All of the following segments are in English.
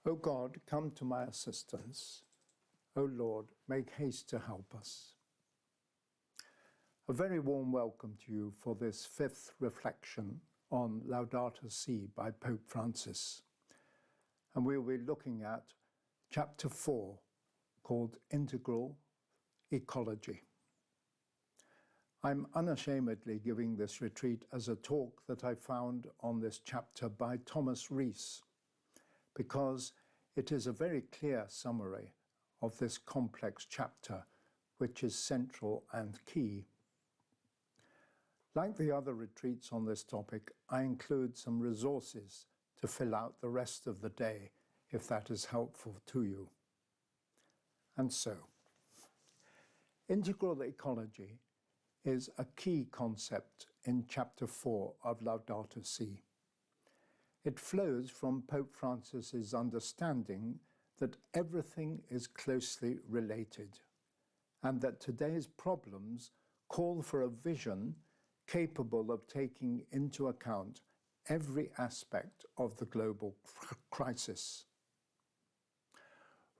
O God, come to my assistance. O Lord, make haste to help us. A very warm welcome to you for this fifth reflection on Laudato Si by Pope Francis. And we'll be looking at chapter 4, called Integral Ecology. I'm unashamedly giving this retreat as a talk that I found on this chapter by Thomas Rees, because it is a very clear summary of this complex chapter, which is central and key. Like the other retreats on this topic, I include some resources to fill out the rest of the day, if that is helpful to you. And so, integral ecology is a key concept in chapter 4 of Laudato Si. It flows from Pope Francis's understanding that everything is closely related, and that today's problems call for a vision capable of taking into account every aspect of the global crisis.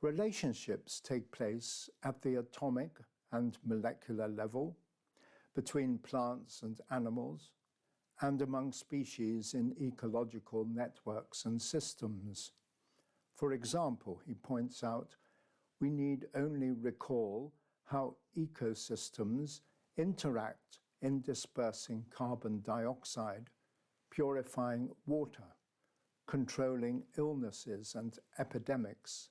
Relationships take place at the atomic and molecular level, between plants and animals, and among species in ecological networks and systems. For example, he points out, we need only recall how ecosystems interact in dispersing carbon dioxide, purifying water, controlling illnesses and epidemics,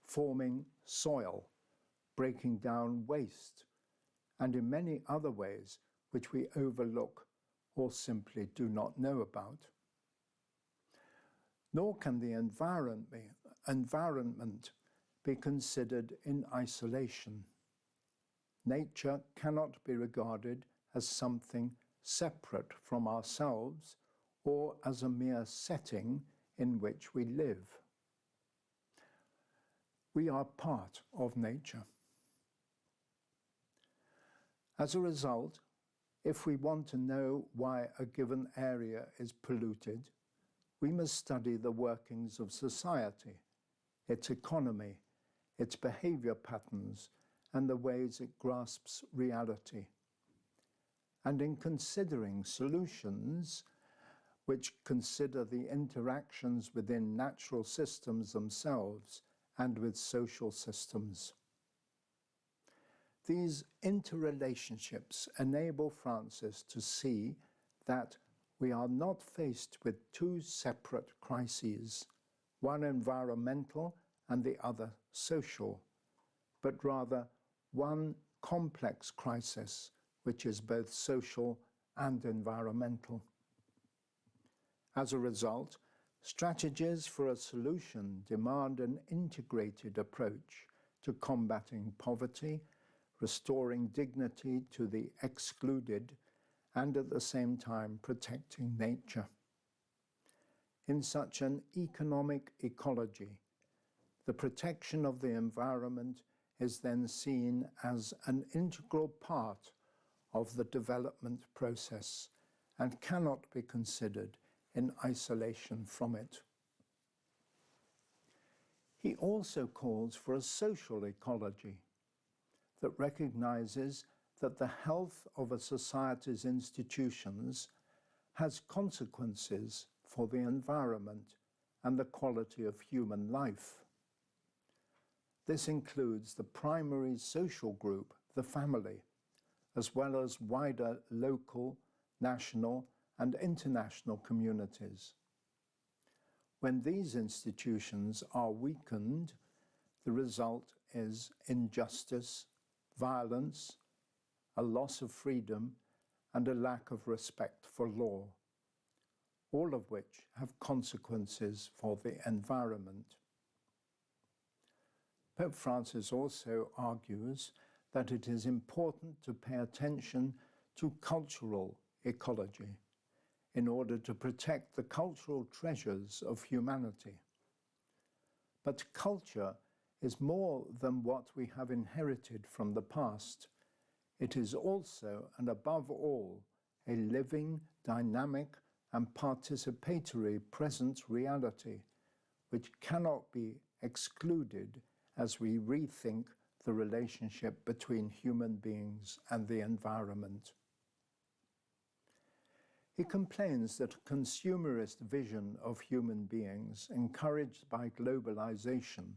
forming soil, breaking down waste, and in many other ways which we overlook or simply do not know about. Nor can the environment be considered in isolation. Nature cannot be regarded as something separate from ourselves or as a mere setting in which we live. We are part of nature. As a result, if we want to know why a given area is polluted, we must study the workings of society, its economy, its behavior patterns, and the ways it grasps reality. And in considering solutions, which consider the interactions within natural systems themselves and with social systems. These interrelationships enable Francis to see that we are not faced with two separate crises, one environmental and the other social, but rather one complex crisis which is both social and environmental. As a result, strategies for a solution demand an integrated approach to combating poverty, restoring dignity to the excluded, and at the same time protecting nature. In such an economic ecology, the protection of the environment is then seen as an integral part of the development process and cannot be considered in isolation from it. He also calls for a social ecology that recognizes that the health of a society's institutions has consequences for the environment and the quality of human life. This includes the primary social group, the family, as well as wider local, national, and international communities. When these institutions are weakened, the result is injustice, violence, a loss of freedom, and a lack of respect for law, all of which have consequences for the environment. Pope Francis also argues that it is important to pay attention to cultural ecology in order to protect the cultural treasures of humanity. But culture is more than what we have inherited from the past. It is also, and above all, a living, dynamic, and participatory present reality, which cannot be excluded as we rethink the relationship between human beings and the environment. He complains that a consumerist vision of human beings, encouraged by globalization,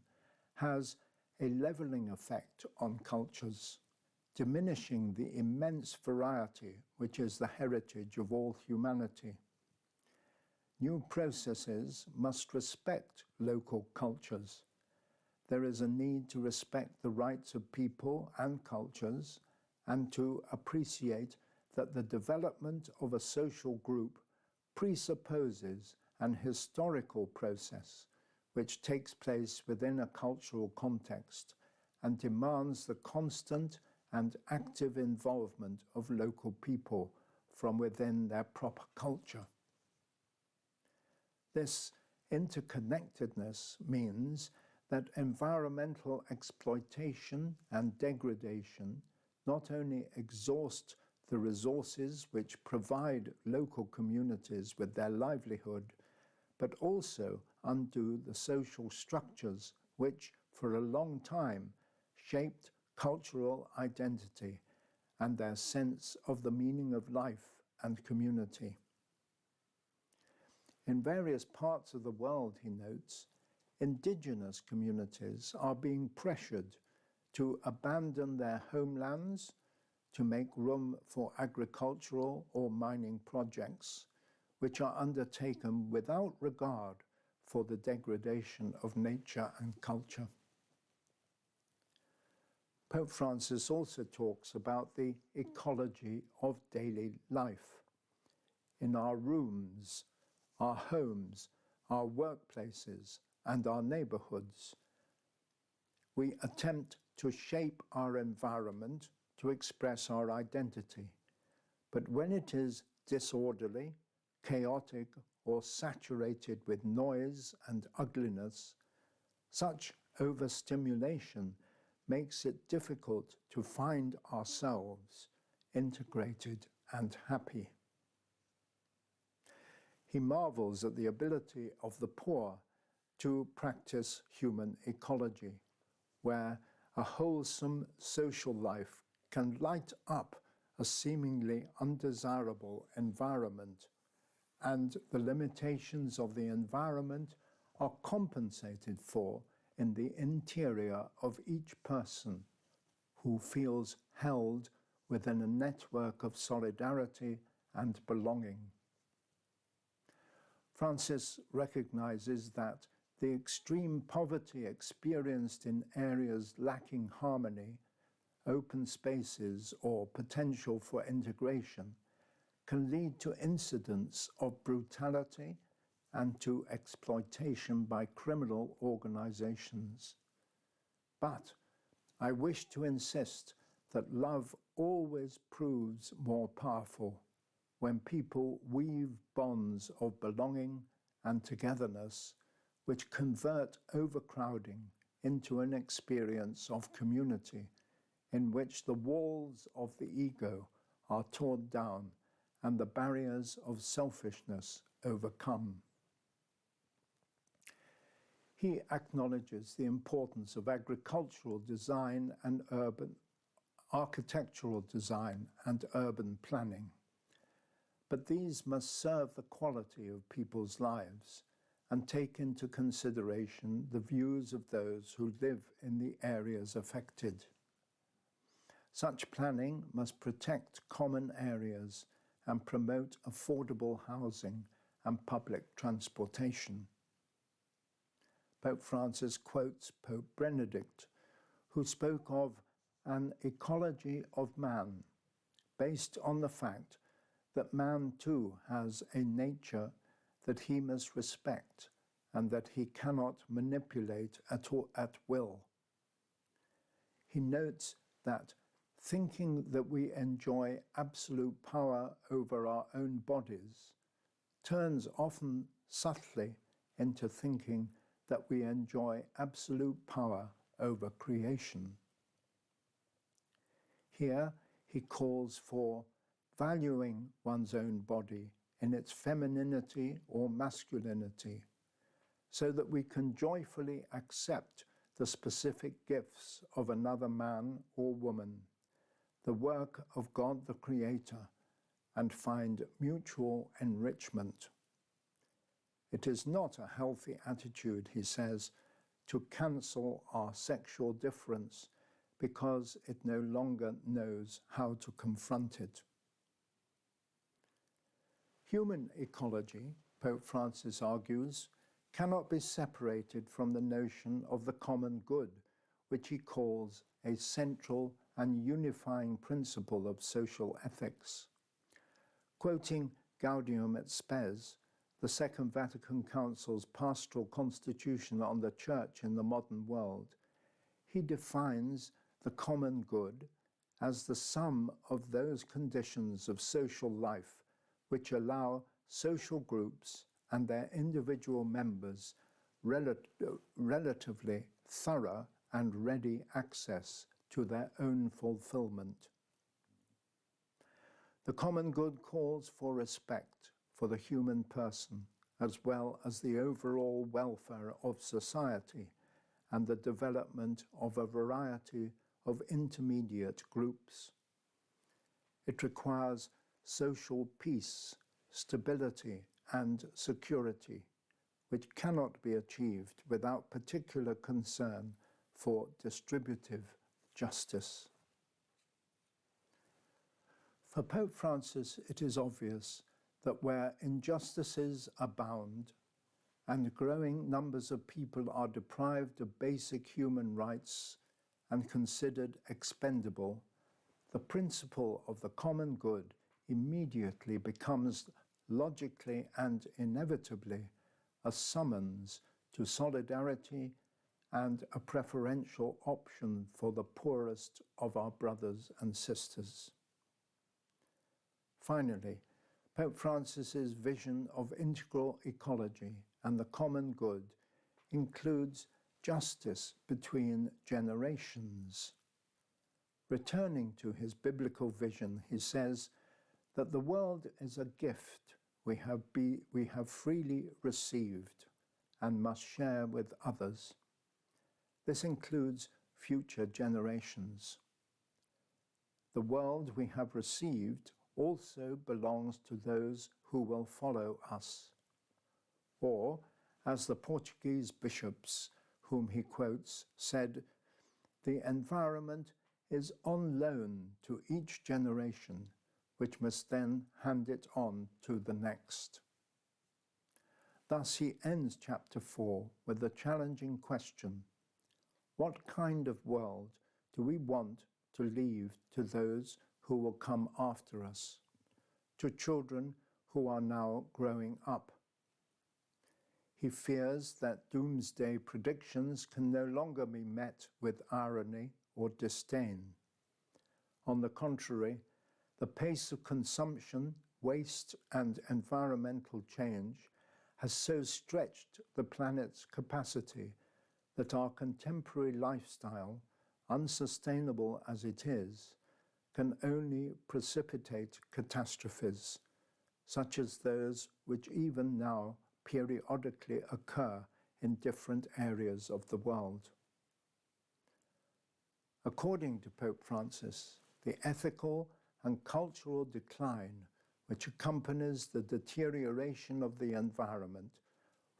has a leveling effect on cultures, diminishing the immense variety which is the heritage of all humanity. New processes must respect local cultures. There is a need to respect the rights of people and cultures, and to appreciate that the development of a social group presupposes an historical process which takes place within a cultural context and demands the constant and active involvement of local people from within their proper culture. This interconnectedness means that environmental exploitation and degradation not only exhaust the resources which provide local communities with their livelihood, but also undo the social structures which, for a long time, shaped cultural identity and their sense of the meaning of life and community. In various parts of the world, he notes, indigenous communities are being pressured to abandon their homelands to make room for agricultural or mining projects, which are undertaken without regard for the degradation of nature and culture. Pope Francis also talks about the ecology of daily life. In our rooms, our homes, our workplaces, and our neighborhoods, we attempt to shape our environment to express our identity. But when it is disorderly, chaotic, or saturated with noise and ugliness, such overstimulation makes it difficult to find ourselves integrated and happy. He marvels at the ability of the poor to practice human ecology, where a wholesome social life can light up a seemingly undesirable environment, and the limitations of the environment are compensated for in the interior of each person, who feels held within a network of solidarity and belonging. Francis recognizes that the extreme poverty experienced in areas lacking harmony, open spaces, or potential for integration can lead to incidents of brutality and to exploitation by criminal organizations. But I wish to insist that love always proves more powerful when people weave bonds of belonging and togetherness which convert overcrowding into an experience of community in which the walls of the ego are torn down and the barriers of selfishness overcome. He acknowledges the importance of agricultural design and architectural design and urban planning. But these must serve the quality of people's lives and take into consideration the views of those who live in the areas affected. Such planning must protect common areas and promote affordable housing and public transportation. Pope Francis quotes Pope Benedict, who spoke of an ecology of man, based on the fact that man too has a nature that he must respect and that he cannot manipulate at will. He notes that thinking that we enjoy absolute power over our own bodies turns often subtly into thinking that we enjoy absolute power over creation. Here he calls for valuing one's own body in its femininity or masculinity, so that we can joyfully accept the specific gifts of another man or woman, the work of God the Creator, and find mutual enrichment. It is not a healthy attitude, he says, to cancel our sexual difference because it no longer knows how to confront it. Human ecology, Pope Francis argues, cannot be separated from the notion of the common good, which he calls a central and unifying principle of social ethics. Quoting Gaudium et Spes, the Second Vatican Council's pastoral constitution on the Church in the modern world, he defines the common good as the sum of those conditions of social life which allow social groups and their individual members relatively thorough and ready access to their own fulfillment. The common good calls for respect for the human person, as well as the overall welfare of society and the development of a variety of intermediate groups. It requires social peace, stability, and security, which cannot be achieved without particular concern for distributive justice. For Pope Francis, it is obvious that where injustices abound and growing numbers of people are deprived of basic human rights and considered expendable, the principle of the common good immediately becomes logically and inevitably a summons to solidarity and a preferential option for the poorest of our brothers and sisters. Finally, Pope Francis's vision of integral ecology and the common good includes justice between generations. Returning to his biblical vision, he says that the world is a gift we have freely received and must share with others. This includes future generations. The world we have received also belongs to those who will follow us. Or, as the Portuguese bishops, whom he quotes, said, the environment is on loan to each generation, which must then hand it on to the next. Thus he ends chapter 4 with the challenging question, what kind of world do we want to leave to those who will come after us, to children who are now growing up? He fears that doomsday predictions can no longer be met with irony or disdain. On the contrary, the pace of consumption, waste, and environmental change has so stretched the planet's capacity that our contemporary lifestyle, unsustainable as it is, can only precipitate catastrophes, such as those which even now periodically occur in different areas of the world. According to Pope Francis, the ethical and cultural decline which accompanies the deterioration of the environment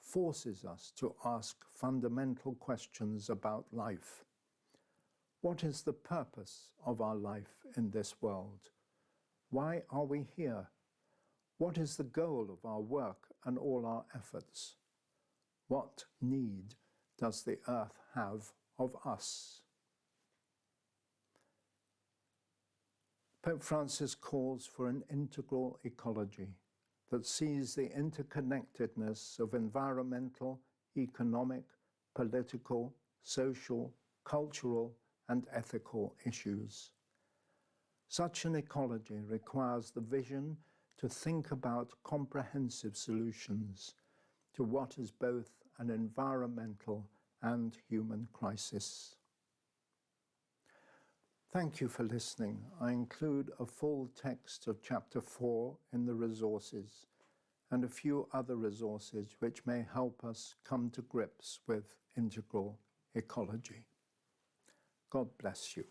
forces us to ask fundamental questions about life. What is the purpose of our life in this world? Why are we here? What is the goal of our work and all our efforts? What need does the earth have of us? Pope Francis calls for an integral ecology that sees the interconnectedness of environmental, economic, political, social, cultural, and ethical issues. Such an ecology requires the vision to think about comprehensive solutions to what is both an environmental and human crisis. Thank you for listening. I include a full text of chapter 4 in the resources, and a few other resources which may help us come to grips with integral ecology. God bless you.